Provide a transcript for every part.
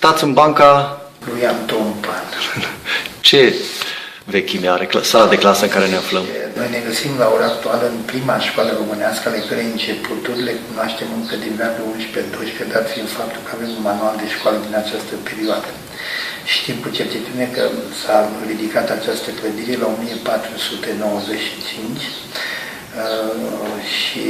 stați în banca... lui Anton Pan. Ce vechime are sala de clasă în care ne aflăm? Noi ne găsim la ora actuală în prima școală românească, ale cărei începuturi le cunoaștem încă din veacul 11-12, dat fiind faptul că avem un manual de școală din această perioadă. Știm cu certitudine că s-a ridicat această clădire la 1495 și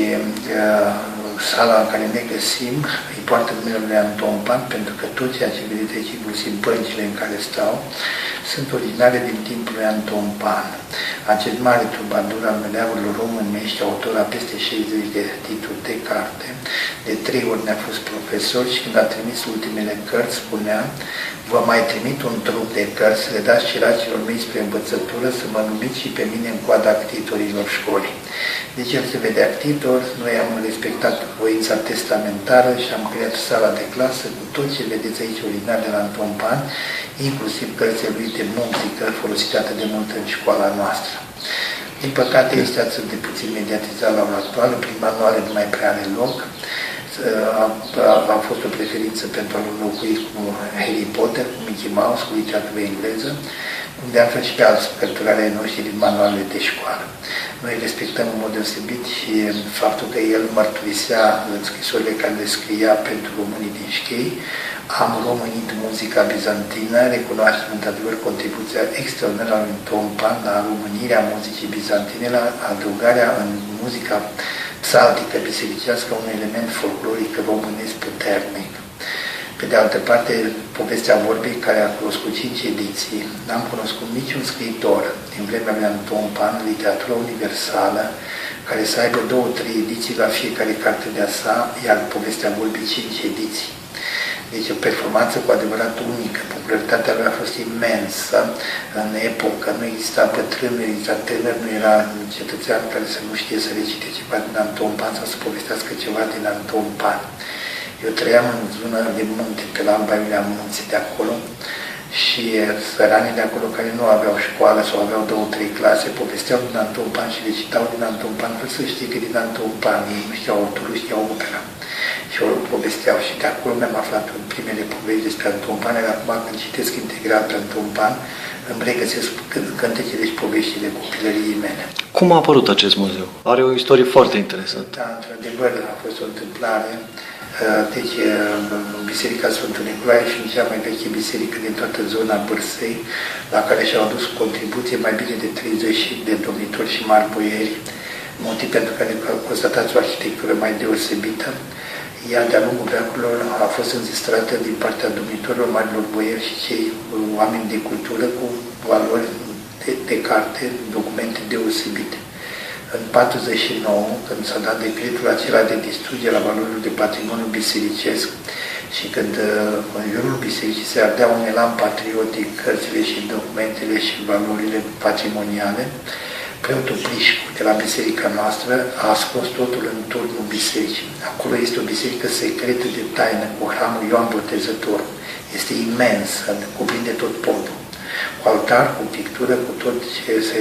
sala în care ne găsim îi poartă numele lui Anton Pan, pentru că tot ceea ce vedeți aici, inclusiv băncile în care stau, sunt originale din timpul lui Anton Pan. Acest mare trubadur al meleagurilor românești, autor a peste 60 de titluri de carte, de 3 ori ne-a fost profesor și când a trimis ultimele cărți spunea: vă mai trimit un trup de cărți, le dați ciracilor mei spre învățătură, să mă numiți și pe mine în coada actitorilor școlii. Deci el se vede actitor, noi am respectat voința testamentară și am creat sala de clasă cu tot ce vedeți aici original de la Anton Pan, inclusiv cărțile lui de muzică folosite atât de mult în școala noastră. Din păcate este atât de puțin mediatizat la ora actuală, prin manuale nu mai prea are loc. A fost o preferință pentru a-l înlocui cu Harry Potter, cu Mickey Mouse, cu literatură engleză, de altfel și pe alți cărturari ai noștri din manualele de școală. Noi respectăm în mod deosebit și faptul că el mărturisea în scrisorile care le scria pentru românii din Șchei: am românit muzica bizantină, recunoaștem într-adevăr contribuția extraordinară a lui Anton Pan la românirea muzicii bizantine, la adăugarea în muzica psaltică bisericească un element folcloric românesc puternic. Pe de altă parte, povestea vorbii, care a cunoscut 5 ediții, n-am cunoscut niciun scriitor din vremea lui Anton Pan, literatură universală, care să aibă 2-3 ediții la fiecare carte de-a sa, iar povestea vorbii 5 ediții. Deci o performanță cu adevărat unică. Popularitatea lui a fost imensă în epocă. Nu exista bătrân, nu exista tânăr, nu era un cetățean care să nu știe să recite ceva din Anton Pan sau să povestească ceva din Anton Pan. Eu trăiam în zona de munte, pe la Alba Iulia Munții de acolo, și săranii de acolo care nu aveau școală sau aveau 2-3 clase, povesteau din Anton Pan și recitau din Anton Pan, fără să știe că din Anton Pan, ei nu știau autorul, știau opera. Și o povesteau și de acolo mi-am aflat în primele povești despre Anton Pan, iar acum când citesc integral pe Anton Pan, îmi regăsesc cântecele și poveștile copilăriei mele. Cum a apărut acest muzeu? Are o istorie foarte interesantă. Da, într-adevăr, a fost o întâmplare. Deci, Biserica Sfântul Nicolae și cea mai veche biserică din toată zona Bârsei, la care și-au adus contribuție mai bine de 30 de domnitori și mari boieri, motiv pentru care constatați o arhitectură mai deosebită. Ea, de-a lungul veacurilor, a fost înzestrată din partea domnitorilor, marilor boieri și cei oameni de cultură cu valori de carte, documente deosebite. În 49, când s-a dat decretul acela de distrugere a valorilor de patrimoniu bisericesc și când în jurul bisericii se ardea un elan patriotic, cărțile și documentele și valorile patrimoniale, preotul Plișcu de la biserica noastră a scos totul în turnul bisericii. Acolo este o biserică secretă de taină cu hramul Ioan Botezătorul. Este imens, cuprinde tot podul, cu altar, cu pictură, cu tot ce se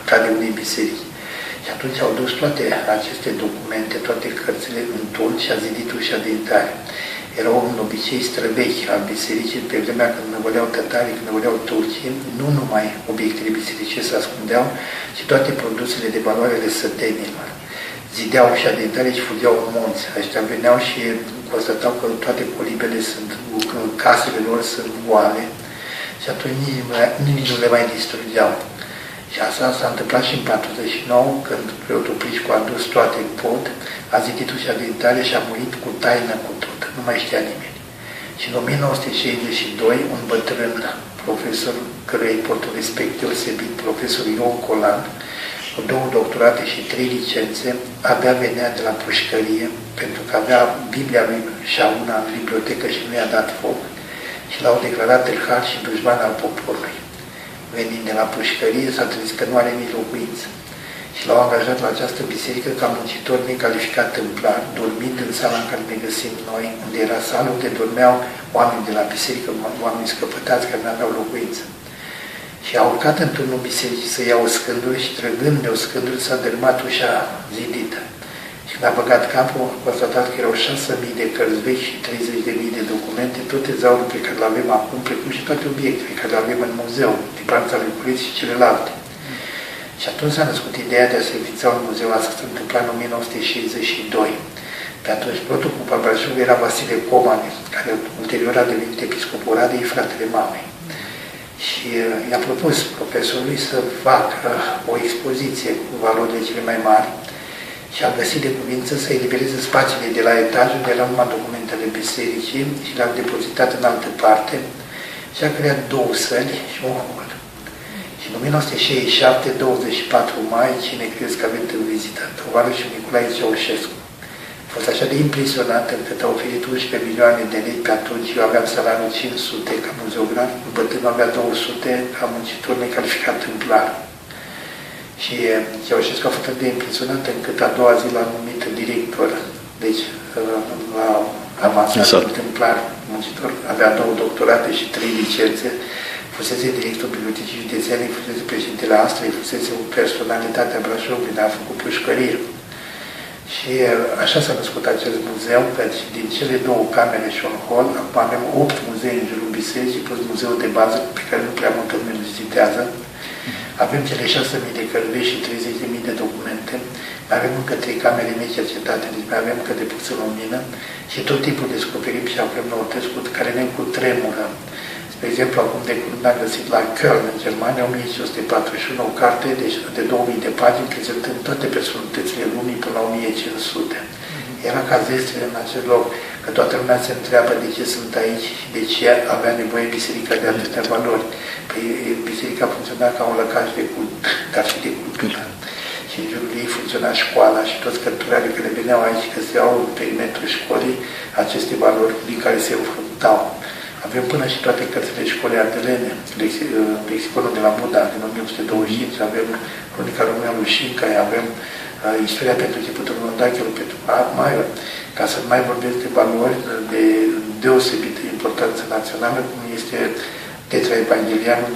cade unei biserici. Și atunci au dus toate aceste documente, toate cărțile în turn și a zidit ușa de intrare. Era un obicei străvechi al bisericii, pe vremea când năvăleau tătarii, când năvăleau turcii, nu numai obiectele bisericești se ascundeau, ci toate produsele de valoare ale sătenilor. Zideau ușa de intrare și fugeau în munți. Aștia veneau și constatau că toate colibele sunt, casele lor sunt goale și atunci nici nu le mai distrugeau. Și asta s-a întâmplat și în 49, când preotul Plișcu a dus toate în pod, a zidit ușa de intrare și a murit cu taină cu tot. Nu mai știa nimeni. Și în 1962, un bătrân profesor, căruia îi port un respect deosebit, profesor Ion Colan, cu 2 doctorate și 3 licențe, abia venea de la pușcărie, pentru că avea Biblia lui Șauna în bibliotecă și nu i-a dat foc, și l-au declarat tâlhar și dușman al poporului. Venind de la pușcărie, s-a trezit că nu are nici locuință. Și l-au angajat la această biserică ca muncitor necalificat tâmplar, dormind în sala în care ne găsim noi, unde era sala unde dormeau oameni de la biserică, oameni scăpătați care nu aveau locuință. Și a urcat în turnul bisericii să ia o scândură și trăgând de o scândură s-a dărâmat ușa zidită. Și Când a băgat capul, a constatat că erau 6.000 de cărți vechi și 30.000 de documente, tot tezaurul pe care le avem acum, precum și toate obiectele pe care le avem în muzeu, Tipanța lui Cureț și celelalte. Și atunci s-a născut ideea de a se înființa un muzeu. Asta s-a întâmplat în 1962. Pe atunci, protocul al Brașovului era Vasile Comane, care ulterior a devenit episcopul Oradei, fratele mamei. Și i-a propus profesorului să facă o expoziție cu valorile cele mai mari și a găsit de cuvință să elibereze spațiile de la etaj, unde erau numai documentele bisericii și le-au depozitat în altă parte și a creat 2 săli și un hol. Și în 1967, 24 mai, cine crezi că a venit în vizită? Tovarășul Nicolae Ceaușescu. A fost așa de impresionant încât a oferit 11 milioane de lei pe atunci. Eu aveam salariul 500 ca muzeograf, bătrânul avea 200 ca muncitor necalificat tâmplar. Și Ceaușescu a fost atât de impresionant încât a doua zi l-a numit director. Deci la avansat tâmplar, muncitor, avea 2 doctorate și 3 licențe, fusese director bibliotecii județene, fusese președintele Astrei, fusese o personalitate a Brașovului, a făcut pușcăriri. Și așa s-a născut acest muzeu, căci din cele 2 camere și un hol, acum avem 8 muzee în jurul bisericii, plus muzeul de bază, pe care nu prea multă lume îl vizitează. Avem cele 6.000 de cărți și 30.000 de documente, mai avem încă 3 camere mici cercetate, deci mai avem încă de pus în lumină și tot timpul descoperim și avem noutăți care ne cutremură. Spre exemplu, acum de curând am găsit la Köln, în Germania, 1541, o carte de 2000 de pagini, prezentând toate personalitățile lumii până la 1500. Era ca zestrile în acel loc, că toată lumea se întreabă de ce sunt aici și de ce avea nevoie biserica de atâtea valori. Păi biserica funcționa ca un lăcaș de cult, dar și de cultură. Și în jurul ei funcționa școala și toți cărturarii care veneau aici găseau în perimetrul școlii aceste valori din care se înfruntau. Avem până și toate cărțile școlii ardelene, lexiconul de la Buda din 1825, avem Cronica România lui Șincaia, avem istoria pentru începutul Mondachelu, pentru Maior, ca să nu mai vorbesc de valori de deosebită importanță națională, cum este Tetra Evanghelianul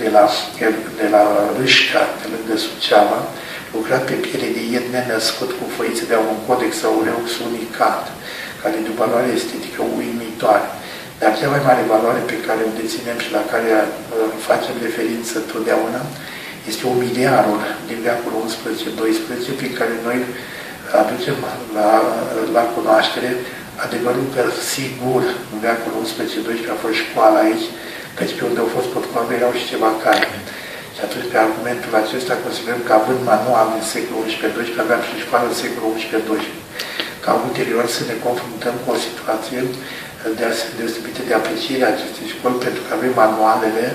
de la Râșca, de lângă Suceava, lucrat pe piele de ied nenăscut cu foițe de un codex aureus unicat, care de o valoare estetică uimitoare. Dar cea mai mare valoare pe care o deținem și la care facem referință totdeauna este omiliarul din veacul 11-12, prin care noi aducem la cunoaștere adevărul că sigur în veacul 11-12 a fost școala aici, căci pe unde au fost potcoave erau și ceva cai. Și atunci pe argumentul acesta considerăm că având manual în secolul 11-12, aveam și școală în secolul 11-12. Ca ulterior să ne confruntăm cu o situație deosebită de apreciere a acestei școli, pentru că avem manualele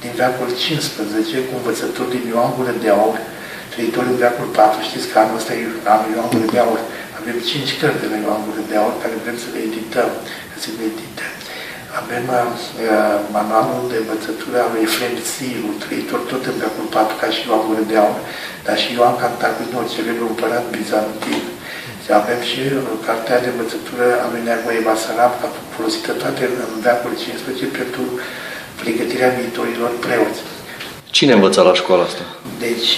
din veacul 15 cu învățături din Ioan Gură de Aur, trăitori în veacul 4. Știți că anul ăsta e anul Ioan Gură de Aur. Avem 5 cărți de la Ioan Gură de Aur care vrem să le edităm, să le edite. Avem manualul de învățătură al lui Efrem Țilu, trăitor tot în veacul 4 ca și Ioan Gură de Aur, dar și Ioan Cantacuinor, celebrul împărat bizantin. Avem și cartea de învățătură a lui Neagoe Basarab, folosită toate în veacul 15 pentru pregătirea viitorilor preoți. Cine învăța la școala asta? Deci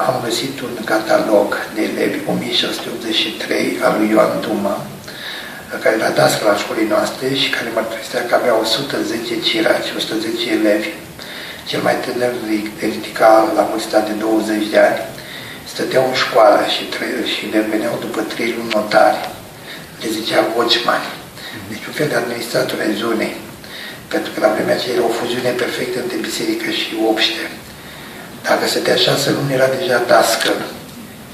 am găsit un catalog de elevi 1683 al lui Ioan Duma, care era dascăl la școlii noastre și care mărturisea că avea 110 ciraci, 110 elevi. Cel mai tânăr ridica la vârsta de 20 de ani. Stăteau în școală și le veneau după 3 luni notari. Le zicea vocmani. Deci un fel de administrator ai zonei. Pentru că la vremea aceea era o fuziune perfectă între biserică și obște. Dacă stătea 6 luni, era deja dascăl.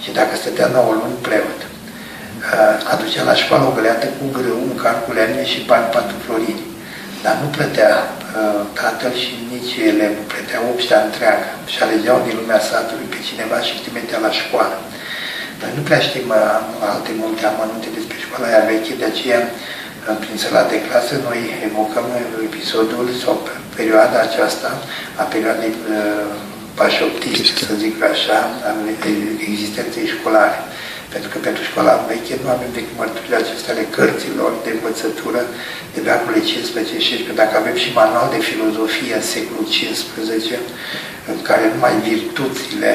Și dacă stătea 9 luni, preot. Aducea la școală o găleată cu grâu, un car cu lemne și bani 4 florini. Dar nu plătea tatăl și nici elev, plătea obștea întreagă și alegeau din lumea satului pe cineva și îl trimitea la școală. Noi nu prea știm alte multe amănunte despre școala aia veche, de aceea prin sala de clasă noi evocăm episodul sau perioada aceasta a perioadei pașoptiste, să zic așa, a existenței școlare. Pentru că pentru școala veche nu avem decât mărturile acestea ale cărților de învățătură de veacurile 15-16, dacă avem și manual de filozofie în secolul 15, în care numai virtuțile,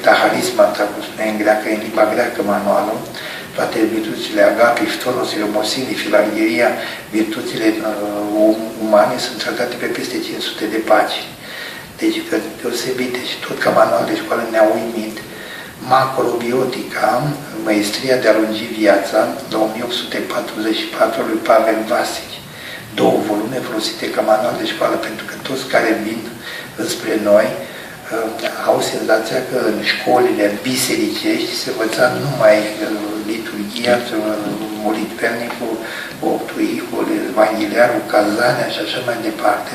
taharisma, cum spune în greacă, în limba greacă manualul, toate virtuțile agape, ftonos, iromosinii, filargheria, virtuțile umane sunt tratate pe peste 500 de pagini. Deci deosebite și tot ca manual de școală ne-a uimit. Macrobiotica, Măestria de a lungi viața, la 1844 lui Pavel Vasic. 2 volume folosite ca manual de școală, pentru că toți care vin înspre noi au senzația că în școlile bisericești se învăța numai liturghia, molitvelnicul, octuicul, evangheliarul, cazanea și așa mai departe.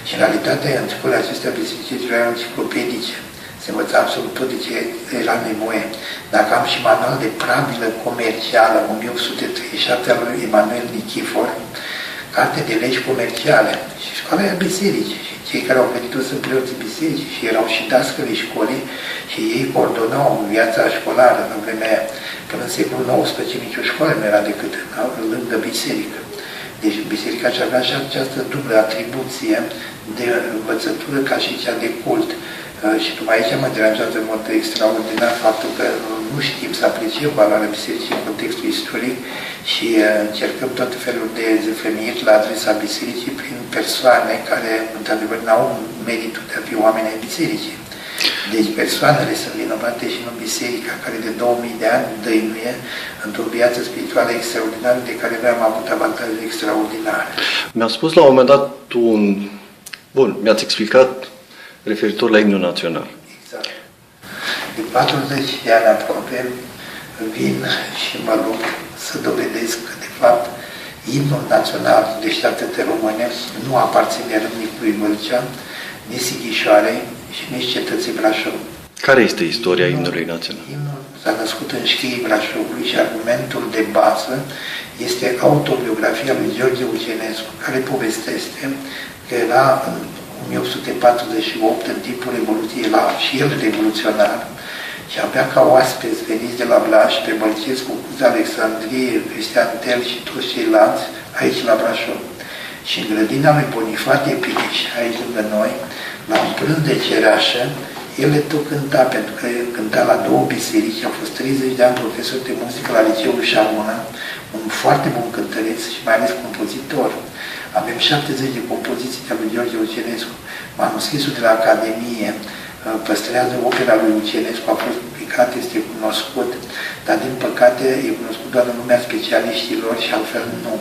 Și în realitate, în școlile acestea bisericești erau enciclopedice. Se învăța absolut tot de ce era nevoie. Dacă am și manual de pravilă comercială, 1837 al lui Emanuel Nichifor, carte de legi comerciale, și școala era biserice. Și cei care au venit sunt preoții biserici și erau și dascării școlii și ei coordonau viața școlară în vremea aia. Până în secolul XIX nicio școală nu era decât lângă biserică. Deci biserica și avea și această dublă atribuție de învățătură ca și cea de cult. Și numai aici mă deranjează în mod extraordinar faptul că nu știm să apreciem valoarea bisericii în contextul istoric și încercăm tot felul de zeflemiri la adresa bisericii prin persoane care, într-adevăr, n-au meritul de a fi oameni ai bisericii. Deci persoanele sunt vinovate și nu biserica, care de 2000 de ani dăinuie într-o viață spirituală extraordinară de care noi am avut avantaje extraordinare. Mi-a spus la un moment dat Bun, mi-ați explicat referitor la imnul național. Exact. De 40 de ani aproape vin și mă rog să dovedesc că, de fapt, imnul național Deșteaptă-te Române nu aparține râmnicului Vâlcea, nici Sighișoarei și nici cetății Brașov. Care este istoria imnului național? Imnul s-a născut în șchiii Brașovului și argumentul de bază este autobiografia lui George Ucenescu, care povestește că era în 1848, în timpul Revoluției, era și el revoluționar și avea ca oaspeți veniți de la Blaș pe Bălcescu, Cuz Alexandrie, Cristian Tel și toți ceilalți aici la Brașov. Și în grădina lui Bonifate Piniș, aici lângă noi, la un prânz de cereașă, el le tot cânta, pentru că cânta la 2 biserici, a fost 30 de ani profesor de muzică la Liceul Șaruna, un foarte bun cântăreț și mai ales compozitor. Avem 70 de compoziții de lui George Ucenescu. Manuscrisul de la Academie păstrează opera lui Ucenescu, a fost publicat, este cunoscut, dar din păcate e cunoscut doar în lumea specialiștilor și altfel nu.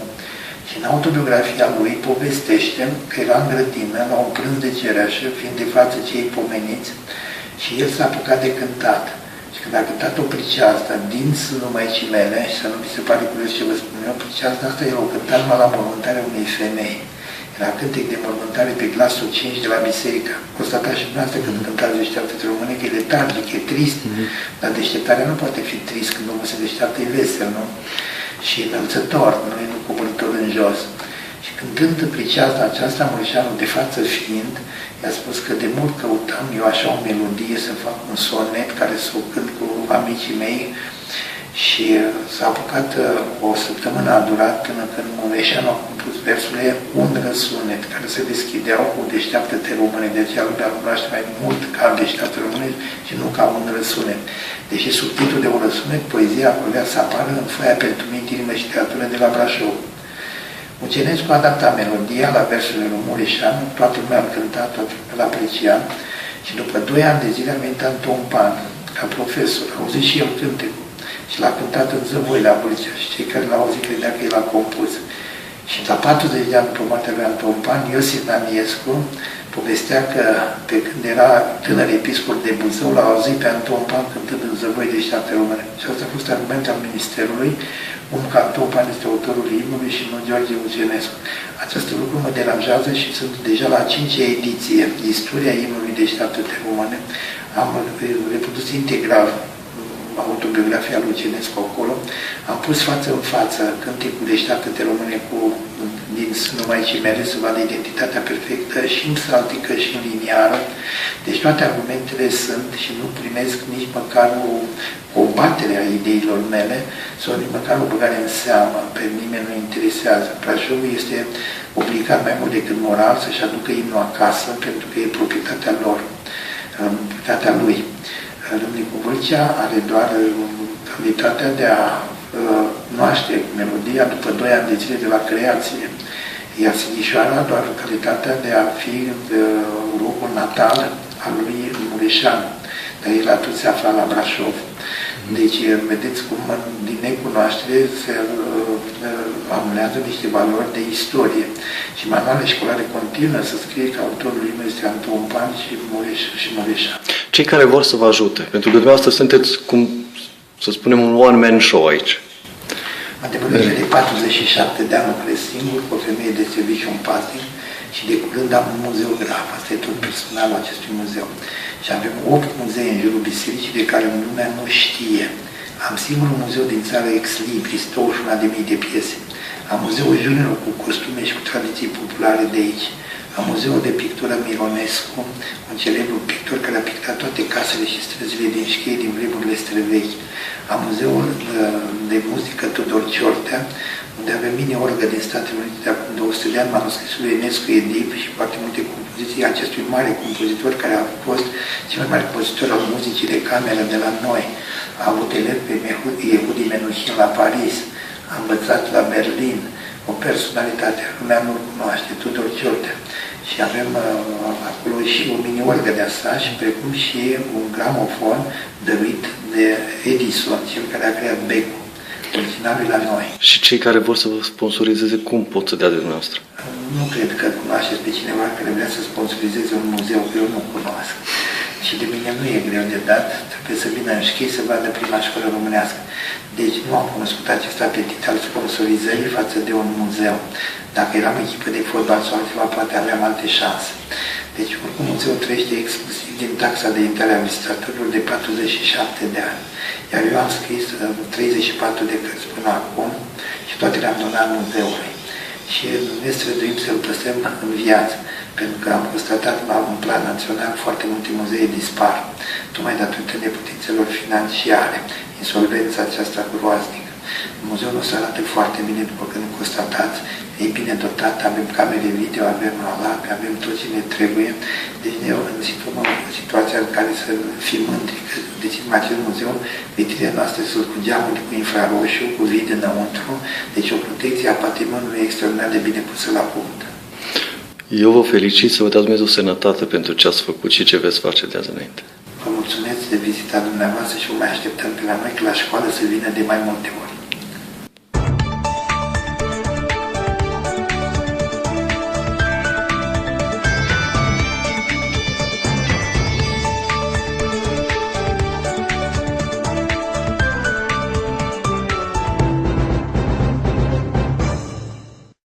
Și în autobiografia lui povestește că era în grădină, la un prânz de cereașă, fiind de față cei pomeniți, și el s-a apucat de cântat. Și când a cântat o priceazdă din sânul Maicii mele, și să nu mi se pare curios ce vă spun eu, priceazdă asta el o cânta numai la mormântarea unei femei. Era cântec de mormântare pe glasul 5 de la biserică. Constatați și dumneavoastră când cântați Deșteaptă-te Române, că e letargic, e trist, dar deșteptarea nu poate fi trist când omul se deșteaptă, e vesel, nu? Și înălțător, nu coborător în jos. Și cântând priceazdă aceasta, Mureșanu, de față fiind, i-a spus că de mult căutam eu așa o melodie să fac un sonet care să o cânt cu amicii mei și s-a apucat o săptămână, a durat până când Mureșanu a compus versurile Un răsunet, care se deschideau cu Deșteaptă-te Române, de aceea lumea îl cunoaște mai mult ca Deșteaptă Române și nu ca Un răsunet. Deși sub titlul de Un răsunet, poezia avea să apară în foaia pentru minte, inimă și teatră de la Brașov. Ucenescu a adaptat melodia la versurile lui Mureșanu, toată lumea îl cânta, toată lumea îl aprecia și după 2 ani de zile a venit Anton Pan, ca profesor, a auzit și el cântecul și l-a cântat în Zăvoi la Vâlcea și cei care l-au auzit credea că el a compus. Și la 40 de ani după moartea lui Anton Pan, Iosif Namiescu povestea că pe când era tânăr episcop de Buzău, l-a auzit pe Anton Pan cântând în Zăvoi Deșteaptă Române. Și asta a fost argument al Ministerului, că Anton Pan este autorul imnului și nu George Ucenescu. Acest lucru mă deranjează și sunt deja la 5-a ediție, Istoria imnului Deșteaptă-te Române. Am reprodus integral autobiografia lui Ucenescu acolo, am pus față în față cântecul Deșteaptă-te Române din sânul Maicii mele, să vadă identitatea perfectă și în psaltică și în liniară. Deci toate argumentele sunt și nu primesc nici măcar o combatere a ideilor mele sau nici măcar o băgare în seamă. Pe nimeni nu interesează. Brașovul este obligat mai mult decât moral să-și aducă imnul acasă pentru că e proprietatea lor, proprietatea lui. Râmnicul Vâlcea are doar abilitatea de a cunoaște melodia după 2 ani de zile de la creație. Iar Sighișoara doar calitatea de a fi locul natal al lui Mureșan. Dar el atunci se afla la Brașov. Deci, vedeți cum din necunoaștere se anulează niște valori de istorie. Și manualele școlare continuă să scrie că autorul lui este Anton Pan și Mureșan. Cei care vor să vă ajute, pentru că dumneavoastră sunteți, cum să spunem, un one-man show aici. Adevărul de 47 de ani lucrez singur, cu o femeie de serviciu în patic și de curând am un muzeograf. Asta e tot personalul acestui muzeu. Și avem 8 muzee în jurul bisericii de care lumea nu știe. Am singurul muzeu din țară ex libris, 21.000 de piese. Am muzeul junior cu costume și cu tradiții populare de aici. Am muzeul de pictură Mironescu, un celebru pictor care a pictat toate casele și străzile din Șchei din vremurile străvechi. Am muzeul de muzică Tudor Ciortea, unde avem mini-orgă din Statele Unite de acum 200 de ani, manuscrisul lui Enescu Edip și foarte multe compoziții acestui mare compozitor care a fost cel mai mare compozitor al muzicii de cameră de la noi. A avut elev pe Yehudi Menuhin la Paris, a învățat la Berlin, o personalitate, lumea nu cunoaște, Tudor Ciortea. Și avem acolo și o mini-orgă de asta, și precum și un gramofon dăruit de Edison, cel care a creat becul, originalul la noi. Și cei care vor să vă sponsorizeze, cum pot să dea de dumneavoastră? Nu cred că cunoașteți pe cineva care vrea să sponsorizeze un muzeu, că eu nu cunosc. Și de mine nu e greu de dat, trebuie să vină în Șchei să vadă prima școală românească. Deci nu am cunoscut acest apetit al sponsorizării față de un muzeu. Dacă eram echipă de fotbal sau altceva, poate aveam alte șanse. Deci, oricum, muzeul trăiește exclusiv din taxa de intrare a vizitatorilor de 47 de ani. Iar eu am scris 34 de cărți până acum și toate le-am donat muzeului. Și ne străduim să-l păstrăm în viață, pentru că am constatat la un plan național foarte multe muzee dispar, tocmai datorită neputințelor financiare, insolvența aceasta groaznică. Muzeul nostru arată foarte bine, după că nu constatați, e bine dotat, avem camere video, avem alape, avem tot ce ne trebuie. Deci ne situăm în situația în care să fim mândri că deținem acest muzeu, vitrinele noastre sunt cu geamuri cu infraroșu, cu vid înăuntru, deci o protecție a patrimoniului extraordinar de bine pusă la punct. Eu vă felicit, să vă dați Dumnezeu sănătate pentru ce ați făcut și ce veți face de azi înainte. Vă mulțumesc de vizita dumneavoastră și vă mai așteptăm pe la noi, că la școală să vină de mai multe ori.